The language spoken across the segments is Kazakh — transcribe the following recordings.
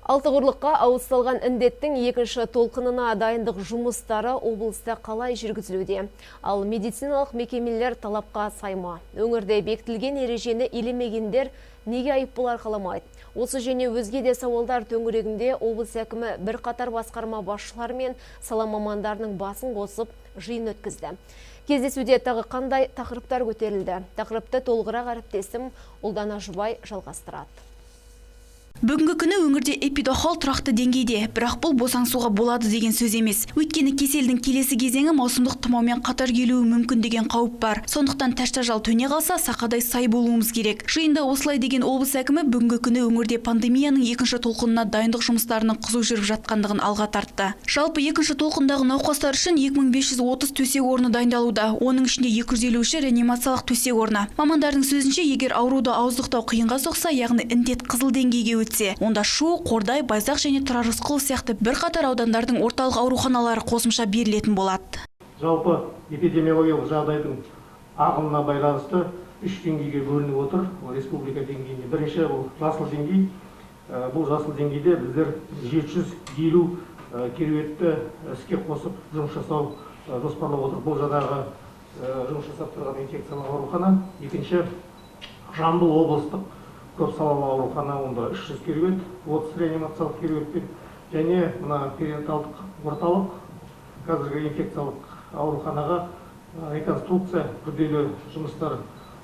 Алтығырлыққа ауысталған індеттің екінші толқынына дайындық жұмыстары облыста қалай жүргізілуде? Ал медициналық мекемелер талапқа сай ма? Өңірде бекітілген ережені елемегендер неге айыппұл арқаламайды? Осы және өзге де сауалдар төңірегінде облыс әкімі бірқатар басқарма басшылары мен сала мамандарының басын қосып жиын өткізді. Кездесуде тағы қандай тақырыптар көтерілді? Тақырыпты толығырақ әріптесім Ұлдана Жұбай жалғастырады. Бүгінгі күні өңірде эпидахал тұрақты деңгейде, бірақ бұл босаңсуға болады деген сөз емес. Өйткені кеселдің келесі кезеңі маусымдық тұмаумен қатар келуі мүмкін деген қауіп бар. Сондықтан тәштажал төне қалса, сақадай сай болуымыз керек. Жиында осылай деген облыс әкімі бүгінгі күні өңірде пандемияның екінші толқынына дайындық жұмыстарының қызу жүріп жатқандығын алға тартты. Жалпы екінші толқындағы науқастар үшін 2530 төсек орны дайындалуда. Оның ішінде 253 реанимациялық төсек орны. Мамандардың сөзінше, егер ауруды ауыздықтау қиынға соқса, яғни індет қызыл деңгейге өтсе, онда Шу, Қордай, Байзақ және Тұрар Рысқұлов сияқты бірқатар аудандардың орталық ауруханалары қосымша берілетін болады. Жалпы эпидемиологиялық жағдайдың ағымына байланысты 3 деңгейге бөлініп отыр. Республика деңгейінде бірінші бұл жасыл деңгей. Бұл жасыл деңгейде біздер 750 кереуетті іске қосып жұмыс жасау жоспарлап отыр. Бұл жаңағы жұмыс жасап тұрған инфекциялық аурухана. Екінші Жамбыл облыстық көп салалы аурухана, онда 300 кереует, 30 реанимациялық кереуетпен және мына перинаталдық орталық қазіргі инфекциялық ауруханаға реконструкция күрделі жұмыстар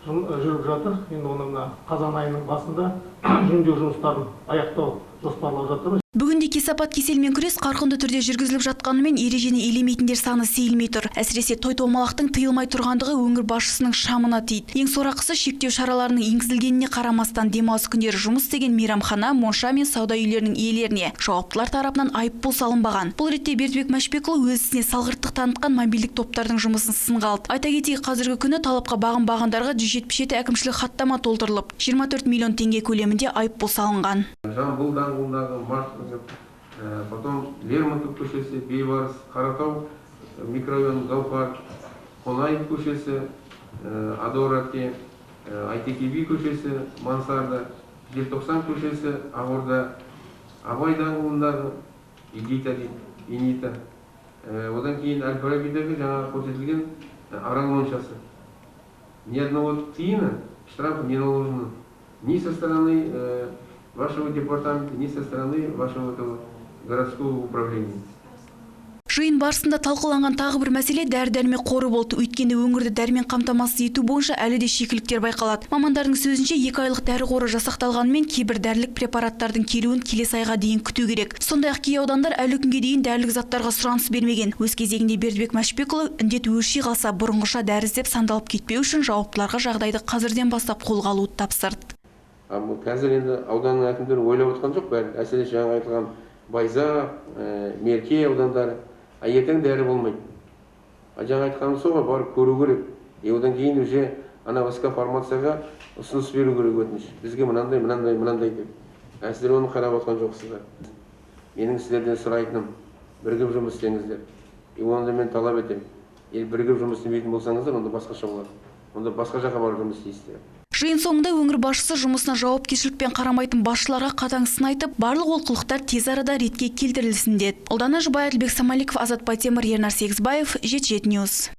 жүріп жатыр. Енді оны мына қазан айының басында жөндеу жұмыстарын аяқтау жоспарлап жатырмыз. Бүгінде кесапат кеселмен күрес қарқынды түрде жүргізіліп жатқанымен ережені елемейтіндер саны сейілмей тұр. Әсіресе той-томалақтың тыйылмай тұрғандығы өңір басшысының шамына тиді. Ең сорақысы шектеу шараларының енгізілгеніне қарамастан демалыс күндері жұмыс істеген мейрамхана, монша мен сауда үйлерінің иелеріне жауаптылар тарапынан айыппұл салынбаған. Бұл ретте Бердібек Мәшбекұлы өз ісіне салғырттық танытқан мобильдік топтардың жұмысын сынға алды. Айта кетейік, қазіргі күні талапқа бағынбағандарға 177 әкімшілік хаттама толтырылып, 24 миллион теңге көлемінде айыппұл салынған. Жамбыл даңғылындағы марш, потом Лермонтов көшесі, Бейбарыс, Қаратау, микрорайон Гаухар, Қонаев көшесі, Адораке, Айтеке би көшесі, Мансарда, Желтоқсан көшесі, Ақорда, Абай даңғылындағы Инита. Одан кейін Әл-Фарабидағы жаңа көрсетілген Арал моншасы. Ни одного тиына штрафа не наложено ни со стороны вашего департамента, ни со стороны вашего городского управления. Жиын барысында талқыланған тағы бір мәселе дәрі-дәрмек қоры болды. Өйткені өңірді дәрімен қамтамасыз ету бойынша әлі де шикіліктер байқалады. Мамандардың сөзінше 2 айлық дәрі қоры жасақталғанымен кейбір дәрілік препараттардың келуін келесі айға дейін күту керек. Сондай-ақ кей аудандар әлі күнге дейін дәрілік заттарға сұраныс бермеген. Өз кезегінде Бердібек Мәшбекұлы індет өрши қалса бұрынғыша дәрі іздеп сандалып кетпеу үшін жауаптыларға жағдайды қазірден бастап қолға алуды тапсырды. Қазір енді ауданның әкімдері ойлап отқан жоқ, бәрі әсіресе жаңа айтылған Байзақ, Мерке аудандары. Ертең дәрі болмайды. Жаңа айтқаным соға барып көру керек. Одан кейін уже ана ВСК фармацияға ұсыныс беру керек өтініш. Бізге мынандай деп. Сіздер оны қарап отқан жоқсыздар. Менің сіздерден сұрайтыным, бірігіп жұмыс істеңіздер. Оны мен талап етемін. Бірігіп жұмыс істемейтін болсаңыздар, онда басқаша болады. Онда басқа жаққа барып жұмыс істейсіздер. Жиын соңында өңір басшысы жұмысына жауапкершілікпен қарамайтын басшыларға қатаң сын айтып, барлық олқылықтар тез арада ретке келтірілсін деді. Ұлдана Жұбай, Әлбек Самаликов, Азат Байтемір, Ернар Сегізбаев, Жеті Ньюс.